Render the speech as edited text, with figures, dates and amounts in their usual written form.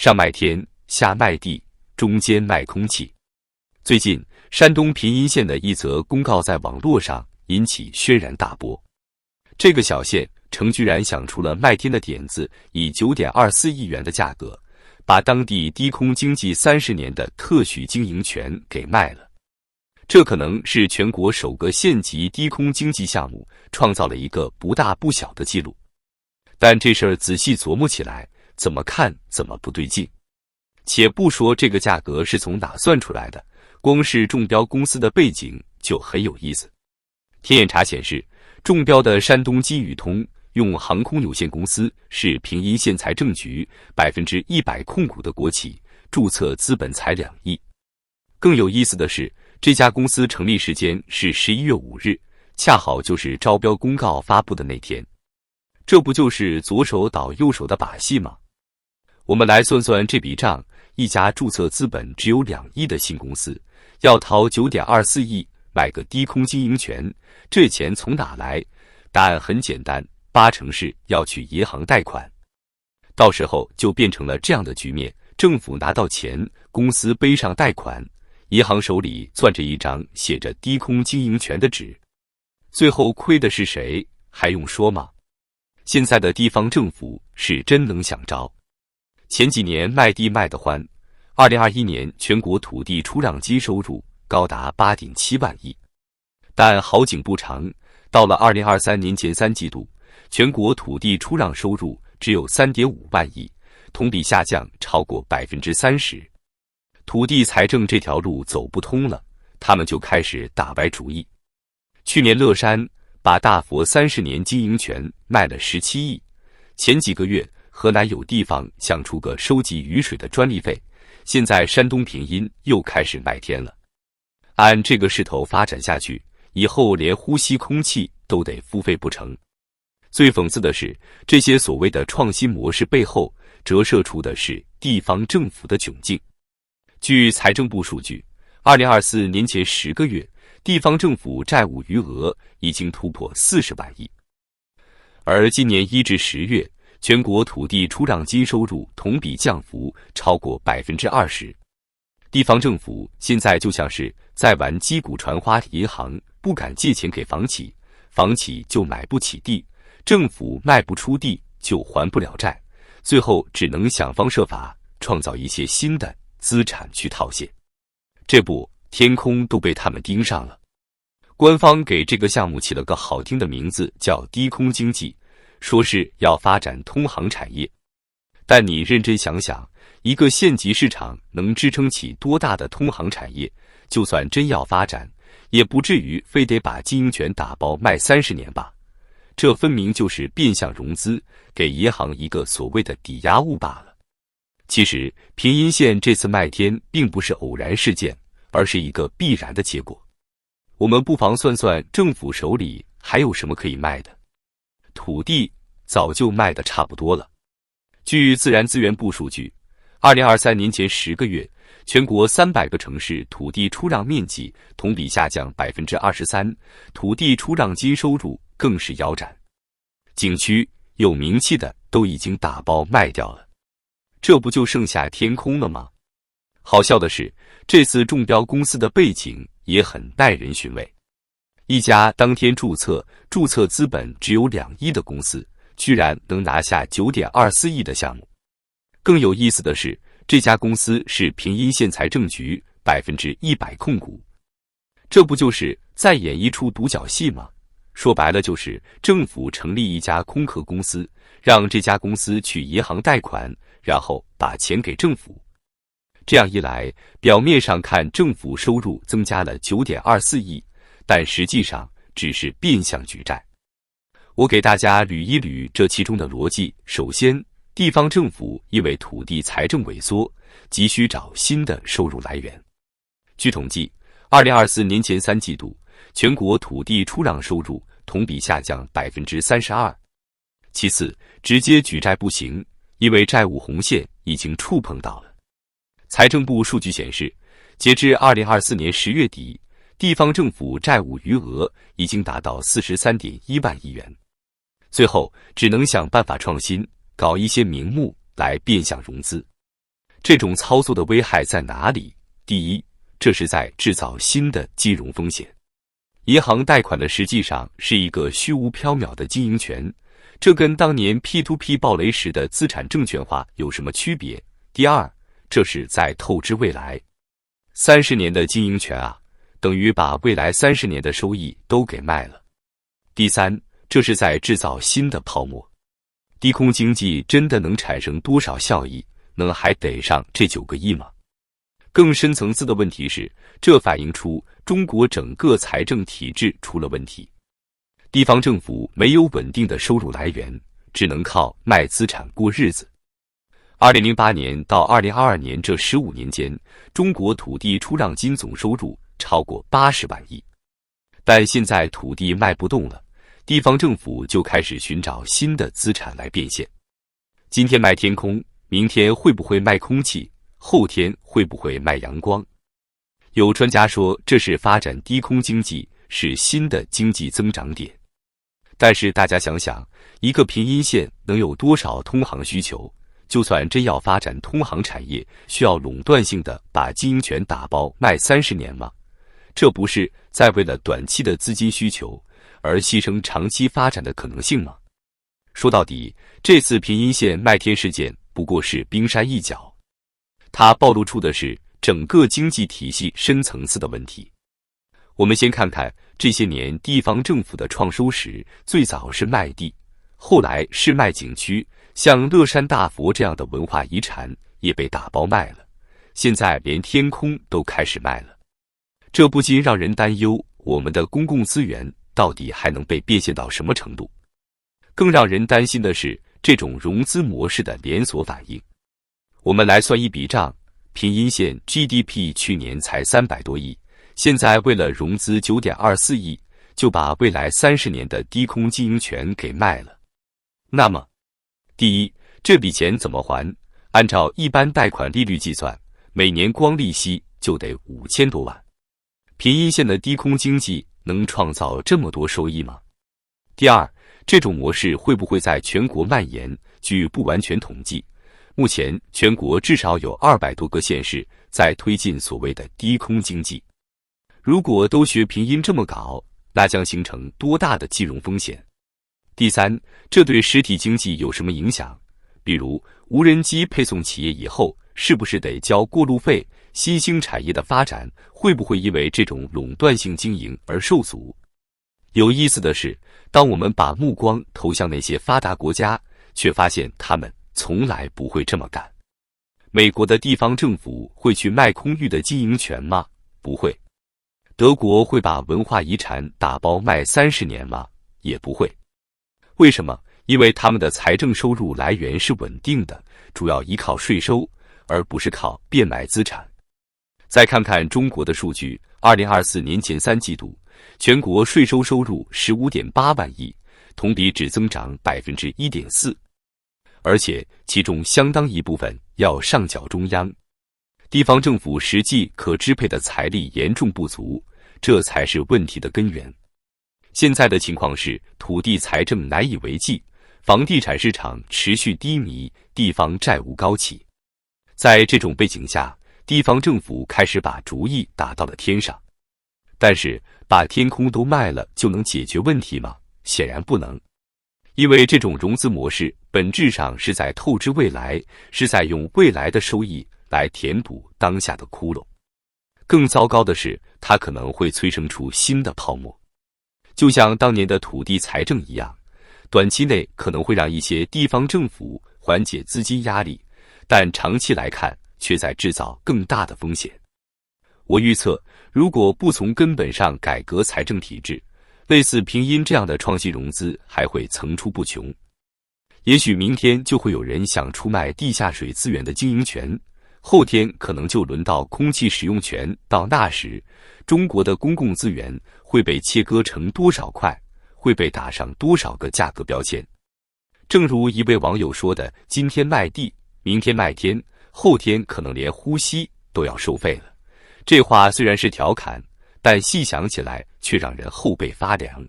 上卖天，下卖地，中间卖空气。最近，山东平阴县的一则公告在网络上引起轩然大波。这个小县城居然想出了卖天的点子，以9.24亿元的价格，把当地低空经济30年的特许经营权给卖了。这可能是全国首个县级低空经济项目，创造了一个不大不小的记录。但这事儿仔细琢磨起来，怎么看怎么不对劲。且不说这个价格是从哪算出来的，光是中标公司的背景就很有意思。天眼查显示，中标的山东基宇通用航空有限公司是平阴县财政局100%控股的国企，注册资本才2亿。更有意思的是，这家公司成立时间是11月5日，恰好就是招标公告发布的那天。这不就是左手倒右手的把戏吗？我们来算算这笔账，一家注册资本只有2亿的新公司，要掏9.24亿买个低空经营权，这钱从哪来？答案很简单，80%是要去银行贷款。到时候就变成了这样的局面，政府拿到钱，公司背上贷款，银行手里攥着一张写着低空经营权的纸。最后亏的是谁？还用说吗？现在的地方政府是真能想招。前几年卖地卖得欢，2021年全国土地出让金收入高达8.7万亿。但好景不长，到了2023年前3季度，全国土地出让收入只有3.5万亿，同比下降超过30%。土地财政这条路走不通了，他们就开始打歪主意。去年乐山把大佛30年经营权卖了17亿，前几个月河南有地方想出个收集雨水的专利费，现在山东平阴又开始卖天了。按这个势头发展下去，以后连呼吸空气都得付费不成。最讽刺的是，这些所谓的创新模式背后折射出的是地方政府的窘境。据财政部数据，2024年前10个月，地方政府债务余额已经突破40万亿。而今年1至10月，全国土地出让金收入同比降幅超过20%。地方政府现在就像是在玩击鼓传花，银行不敢借钱给房企，房企就买不起地，政府卖不出地就还不了债，最后只能想方设法创造一些新的资产去套现。这不，天空都被他们盯上了。官方给这个项目起了个好听的名字，叫低空经济，说是要发展通航产业。但你认真想想，一个县级市场能支撑起多大的通航产业？就算真要发展，也不至于非得把经营权打包卖30年吧？这分明就是变相融资，给银行一个所谓的抵押物罢了。其实，平阴县这次卖天并不是偶然事件，而是一个必然的结果。我们不妨算算政府手里还有什么可以卖的。土地早就卖得差不多了。据自然资源部数据，2023年前10个月，全国300个城市土地出让面积同比下降23%，土地出让金收入更是腰斩。景区有名气的都已经打包卖掉了，这不就剩下天空了吗？好笑的是，这次中标公司的背景也很耐人寻味。一家当天注册资本只有2亿的公司，居然能拿下9.24亿的项目。更有意思的是，这家公司是平阴县财政局100%控股，这不就是在演一出独角戏吗？说白了就是政府成立一家空壳公司，让这家公司去银行贷款，然后把钱给政府。这样一来，表面上看政府收入增加了9.24亿，但实际上只是变相举债。我给大家捋一捋这其中的逻辑。首先，地方政府因为土地财政萎缩，急需找新的收入来源。据统计，2024年前3季度，全国土地出让收入同比下降32%。其次，直接举债不行，因为债务红线已经触碰到了。财政部数据显示，截至2024年10月底，地方政府债务余额已经达到43.1万亿元。最后，只能想办法创新，搞一些名目来变相融资。这种操作的危害在哪里？第一，这是在制造新的金融风险。银行贷款的实际上是一个虚无缥缈的经营权，这跟当年 P2P 暴雷时的资产证券化有什么区别？第二，这是在透支未来。30年的经营权啊，等于把未来30年的收益都给卖了。第三，这是在制造新的泡沫。低空经济真的能产生多少效益？能还得上这9个亿吗？更深层次的问题是，这反映出中国整个财政体制出了问题。地方政府没有稳定的收入来源，只能靠卖资产过日子。2008年到2022年这15年间，中国土地出让金总收入超过80万亿。但现在土地卖不动了，地方政府就开始寻找新的资产来变现。今天卖天空，明天会不会卖空气？后天会不会卖阳光？有专家说，这是发展低空经济，是新的经济增长点。但是大家想想，一个平阴县能有多少通航需求？就算真要发展通航产业，需要垄断性的把经营权打包卖30年吗？这不是在为了短期的资金需求而牺牲长期发展的可能性吗？说到底，这次平阴县卖天事件不过是冰山一角。它暴露出的是整个经济体系深层次的问题。我们先看看这些年地方政府的创收史，最早是卖地，后来是卖景区，像乐山大佛这样的文化遗产也被打包卖了，现在连天空都开始卖了。这不禁让人担忧，我们的公共资源到底还能被变现到什么程度？更让人担心的是这种融资模式的连锁反应。我们来算一笔账，平阴县 GDP 去年才300多亿，现在为了融资 9.24 亿，就把未来30年的低空经营权给卖了。那么，第一，这笔钱怎么还？按照一般贷款利率计算，每年光利息就得5000多万。平阴县的低空经济能创造这么多收益吗？第二，这种模式会不会在全国蔓延？据不完全统计，目前全国至少有200多个县市在推进所谓的低空经济。如果都学平阴这么搞，那将形成多大的金融风险？第三，这对实体经济有什么影响？比如无人机配送企业以后，是不是得交过路费？新兴产业的发展会不会因为这种垄断性经营而受阻？有意思的是，当我们把目光投向那些发达国家，却发现他们从来不会这么干。美国的地方政府会去卖空域的经营权吗？不会。德国会把文化遗产打包卖30年吗？也不会。为什么？因为他们的财政收入来源是稳定的，主要依靠税收，而不是靠变卖资产。再看看中国的数据，2024年前3季度，全国税收收入 15.8 万亿，同比只增长 1.4%。而且其中相当一部分要上缴中央，地方政府实际可支配的财力严重不足，这才是问题的根源。现在的情况是土地财政难以为继，房地产市场持续低迷，地方债务高企。在这种背景下，地方政府开始把主意打到了天上。但是把天空都卖了就能解决问题吗？显然不能。因为这种融资模式本质上是在透支未来，是在用未来的收益来填补当下的窟窿。更糟糕的是，它可能会催生出新的泡沫。就像当年的土地财政一样，短期内可能会让一些地方政府缓解资金压力，但长期来看却在制造更大的风险。我预测，如果不从根本上改革财政体制，类似平阴这样的创新融资还会层出不穷。也许明天就会有人想出卖地下水资源的经营权，后天可能就轮到空气使用权，到那时，中国的公共资源会被切割成多少块，会被打上多少个价格标签。正如一位网友说的，今天卖地，明天卖天，后天可能连呼吸都要收费了。这话虽然是调侃，但细想起来却让人后背发凉。